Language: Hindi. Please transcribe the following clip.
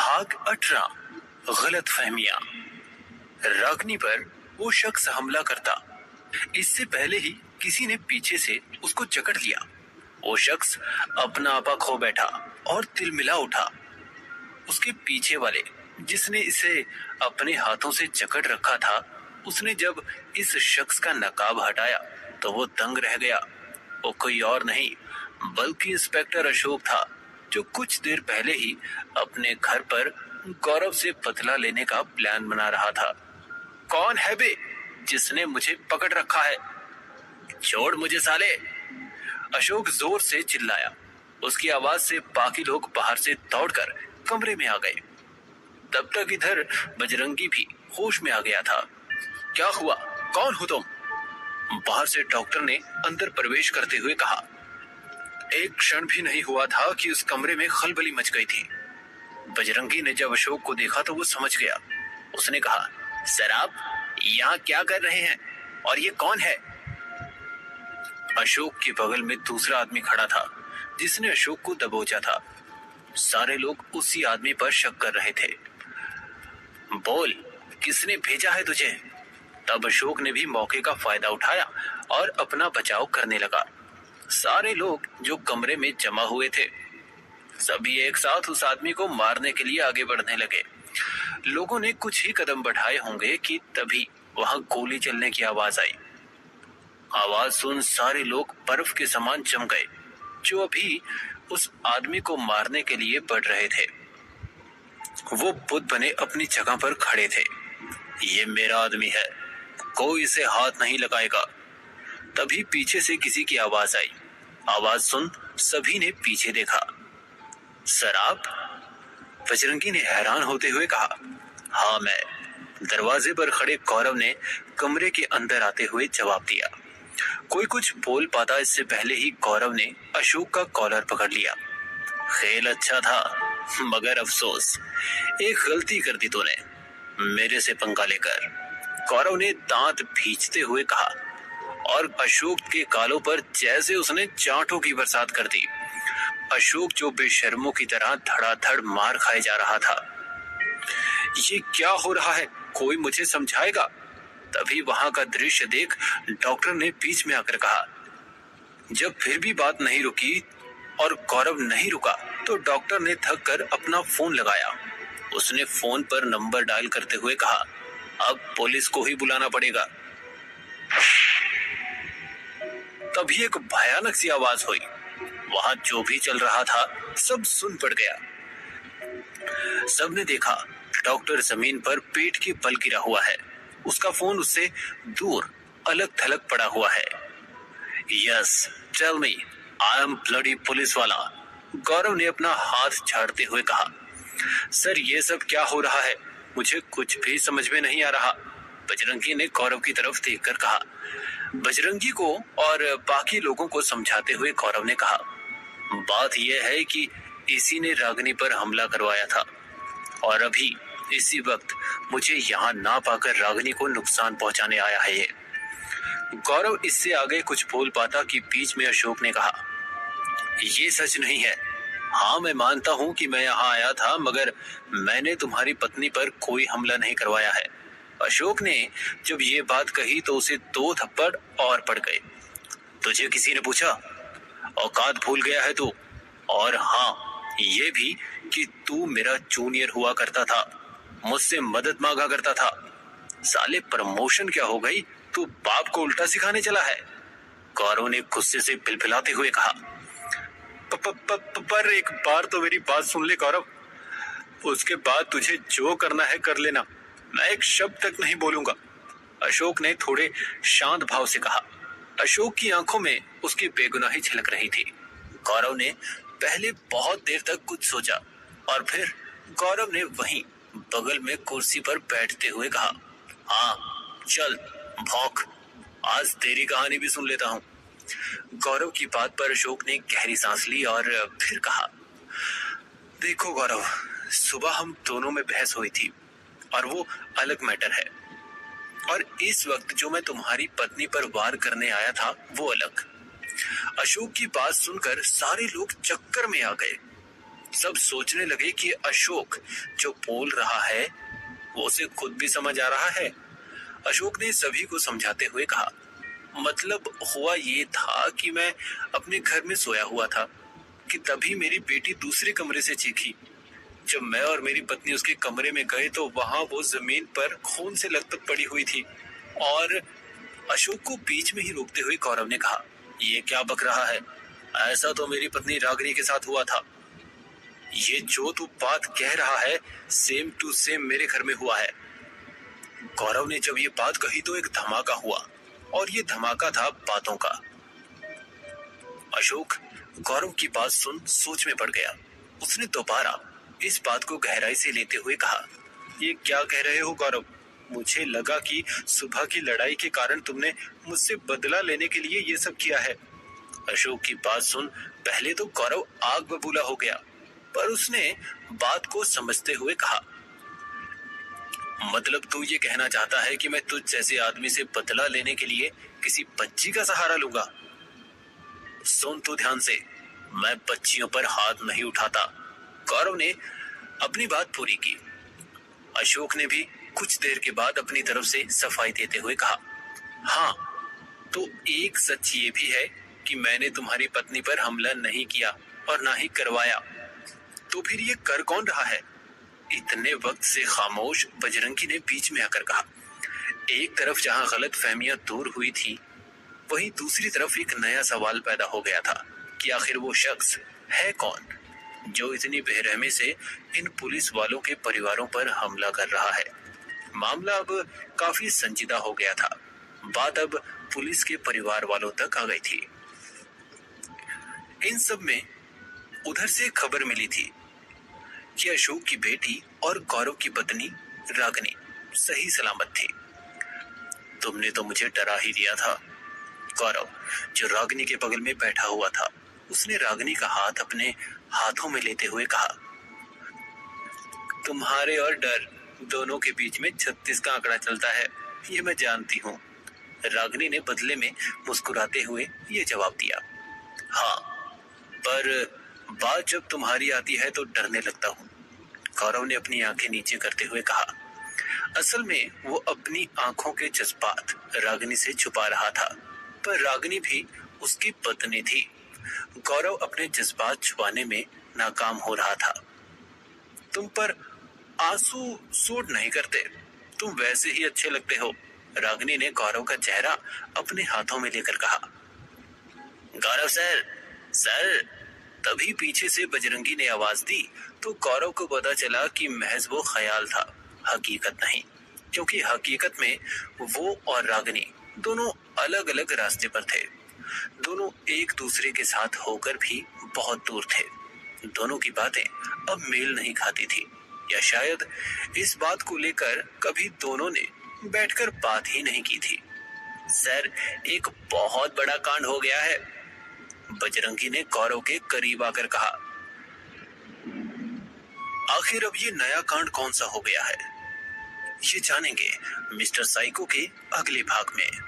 भाग 18 गलत फहमियां। रागनी पर वो शख्स हमला करता, इससे पहले ही किसी ने पीछे से उसको जकड़ लिया। वो शख्स अपना आपा खो बैठा और तिलमिला उठा। उसके पीछे वाले जिसने इसे अपने हाथों से जकड़ रखा था, उसने जब इस शख्स का नकाब हटाया तो वो दंग रह गया। वो कोई और नहीं बल्कि इंस्पेक्टर अशोक था, जो कुछ देर पहले ही अपने घर पर गौरव से बदला लेने का प्लान बना रहा था। कौन है बे जिसने मुझे पकड़ रखा है? छोड़ मुझे साले! अशोक जोर से चिल्लाया। उसकी आवाज से बाकी लोग बाहर से दौड़कर कमरे में आ गए। तब तक इधर बजरंगी भी होश में आ गया था। क्या हुआ? कौन हो तुम? बाहर से डॉक्टर ने अंदर प्रवेश करते हुए कहा। एक क्षण भी नहीं हुआ था कि उस कमरे में खलबली मच गई थी। बजरंगी ने जब अशोक को देखा तो वो समझ गया। उसने कहा, सर आप यहाँ क्या कर रहे हैं और ये कौन है? अशोक के बगल में दूसरा आदमी खड़ा था जिसने अशोक को दबोचा था। सारे लोग उसी आदमी पर शक कर रहे थे। बोल, किसने भेजा है तुझे? तब अशोक ने भी मौके का फायदा उठाया और अपना बचाव करने लगा। सारे लोग जो कमरे में जमा हुए थे, सभी एक साथ उस आदमी को मारने के लिए आगे बढ़ने लगे। लोगों ने कुछ ही कदम बढ़ाए होंगे कि तभी वहां गोली चलने की आवाज आई। आवाज सुन सारे लोग बर्फ के समान जम गए, जो अभी उस आदमी को मारने के लिए बढ़ रहे थे। वो बुत बने अपनी जगह पर खड़े थे। ये मेरा आदमी है, कोई इसे हाथ नहीं लगाएगा। तभी पीछे से किसी की आवाज आई। आवाज सुन सभी ने पीछे देखा। सर आप? बजरंगी ने हैरान होते हुए कहा। हाँ मैं। दरवाजे पर खड़े गौरव ने कमरे के अंदर आते हुए जवाब दिया। कोई कुछ बोल पाता इससे पहले ही गौरव ने अशोक का कॉलर पकड़ लिया। खेल अच्छा था, मगर अफसोस, एक गलती कर दी तूने मेरे से पंगा लेकर, गौरव ने दांत भींचते हुए कहा और अशोक के गालों पर जैसे उसने चांटों की बरसात कर दी। अशोक जो बेशर्मों की तरह धड़ाधड़ मार खाए जा रहा था। ये क्या हो रहा है? कोई मुझे समझाएगा? तभी वहां का दृश्य देख डॉक्टर ने बीच में आकर कहा। जब फिर भी बात नहीं रुकी और गौरव नहीं रुका तो डॉक्टर ने थक कर अपना फोन लगाया। उसने फोन पर नंबर डायल करते हुए कहा, अब पुलिस को ही बुलाना पड़ेगा। तभी एक भयानक सी आवाज हुई। वहां जो भी चल रहा था सब सुन पड़ गया। सबने देखा डॉक्टर जमीन पर पेट के बल गिरा हुआ है। उसका फोन उससे दूर अलग थलग पड़ा हुआ है। Yes, tell me, I am bloody police वाला, गौरव ने अपना हाथ झाड़ते हुए कहा। सर ये सब क्या हो रहा है? मुझे कुछ भी समझ में नहीं आ रहा, बजरंगी ने गौरव की तरफ देखकर कहा। बजरंगी को और बाकी लोगों को समझाते हुए गौरव ने कहा, बात यह है कि इसी ने रागिनी पर हमला करवाया था और अभी इसी वक्त मुझे यहाँ ना पाकर रागिनी को नुकसान पहुंचाने आया है ये। गौरव इससे आगे कुछ बोल पाता कि बीच में अशोक ने कहा, ये सच नहीं है। हाँ मैं मानता हूँ कि मैं यहाँ आया था, मगर मैंने तुम्हारी पत्नी पर कोई हमला नहीं करवाया है। अशोक ने जब ये बात कही तो उसे 2 थप्पड़ और पड़ गए। तुझे किसी ने पूछा? औकात भूल गया है तू? और हाँ ये भी कि तू मेरा जूनियर हुआ करता था, मुझसे मदद मांगा करता था। साले प्रमोशन क्या हो गई, तू बाप को उल्टा सिखाने चला है, गौरव ने गुस्से से बिलबिलाते हुए कहा। पर एक बार तो मेरी बात सुन ले गौरव, उसके बाद तुझे जो करना है कर लेना, मैं एक शब्द तक नहीं बोलूंगा, अशोक ने थोड़े शांत भाव से कहा। अशोक की आंखों में उसकी बेगुनाही झलक रही थी। गौरव ने पहले बहुत देर तक कुछ सोचा और फिर गौरव ने वहीं बगल में कुर्सी पर बैठते हुए कहा, हाँ चल भौंक, आज तेरी कहानी भी सुन लेता हूँ। गौरव की बात पर अशोक ने गहरी सांस ली और फिर कहा, देखो गौरव, सुबह हम दोनों में बहस हुई थी और वो अलग मैटर है, और इस वक्त जो मैं तुम्हारी पत्नी पर वार करने आया था वो अलग। अशोक की बात सुनकर सारे लोग चक्कर में आ गए। सब सोचने लगे कि अशोक जो बोल रहा है वो उसे खुद भी समझ आ रहा है। अशोक ने सभी को समझाते हुए कहा, मतलब हुआ ये था कि मैं अपने घर में सोया हुआ था कि तभी मेरी बेटी दूसरे कमरे से चीखी। जब मैं और मेरी पत्नी उसके कमरे में गए तो वहां वो जमीन पर खून से लथपथ पड़ी हुई थी। और अशोक को बीच में ही रोकते हुए गौरव ने कहा, ये क्या बक रहा है? ऐसा तो मेरी पत्नी रागिनी के साथ हुआ था। ये जो तू बात कह रहा है सेम टू सेम मेरे घर में हुआ है। गौरव ने जब ये बात कही तो एक धमाका हुआ, और ये धमाका था बातों का। अशोक गौरव की बात सुन सोच में पड़ गया। उसने दोबारा इस बात को गहराई से लेते हुए कहा, ये क्या कह रहे हो गौरव? मुझे लगा कि सुबह की लड़ाई के कारण तुमने मुझसे बदला लेने के लिए ये सब किया है। अशोक की बात सुन पहले तो गौरव आग बबूला हो गया, पर उसने बात को समझते हुए कहा, मतलब तू ये कहना चाहता है कि मैं तुझ जैसे आदमी से बदला लेने के लिए किसी बच्ची का सहारा लूंगा? सुन तू ध्यान से, मैं बच्चियों पर हाथ नहीं उठाता। गौरव ने अपनी बात पूरी की। अशोक ने भी कुछ देर के बाद अपनी तरफ से सफाई देते हुए कहा, हाँ, तो एक सच ये भी है कि मैंने तुम्हारी पत्नी पर हमला नहीं किया और ना ही करवाया। तो फिर ये कर कौन रहा है? इतने वक्त से खामोश बजरंगी ने बीच में आकर कहा। एक तरफ जहां गलत फहमियां दूर हुई थी, वहीं दूसरी तरफ एक नया सवाल पैदा हो गया था कि आखिर वो शख्स है कौन जो इतनी बेरहमी से इन पुलिस वालों के परिवारों पर हमला कर रहा है। मामला अब काफी संजीदा हो गया था। बात अब पुलिस के परिवार वालों तक आ गई थी। इन सब में उधर से खबर मिली थी कि अशोक की बेटी और गौरव की पत्नी रागिनी सही सलामत थी। तुमने तो मुझे डरा ही दिया था। गौरव जो रागिनी के बगल में बैठा हुआ था, उसने रागिनी का हाथ अपने हाथों में लेते हुए कहा, तुम्हारे और डर दोनों के बीच में 36 का आंकड़ा चलता है, ये मैं जानती हूँ। रागिनी ने बदले में मुस्कुराते हुए ये जवाब दिया। हाँ, पर बात जब तुम्हारी आती है तो डरने लगता हूँ। गौरव ने अपनी आंखें नीचे करते हुए कहा। असल में वो अपनी आंखों के जज्बात रागिनी से छुपा रहा था, पर रागिनी भी उसकी पत्नी थी। गौरव अपने जज्बात छुपाने में नाकाम हो रहा था। तुम पर आंसू सूट नहीं करते, तुम वैसे ही अच्छे लगते हो। रागिनी ने गौरव का चेहरा अपने हाथों में लेकर कहा। गौरव सर, सर। तभी पीछे से बजरंगी ने आवाज दी तो गौरव को पता चला कि महज वो ख्याल था, हकीकत नहीं, क्योंकि हकीकत में वो और रागिनी दोनों अलग अलग रास्ते पर थे। दोनों एक दूसरे के साथ होकर भी बहुत दूर थे। दोनों की बातें अब मेल नहीं खाती थी, या शायद इस बात को लेकर कभी दोनों ने बैठकर बात ही नहीं की थी। सर, एक बहुत बड़ा कांड हो गया है, बजरंगी ने गौरव के करीब आकर कहा। आखिर अब ये नया कांड कौन सा हो गया है, ये जानेंगे मिस्टर साइको के अगले भाग में।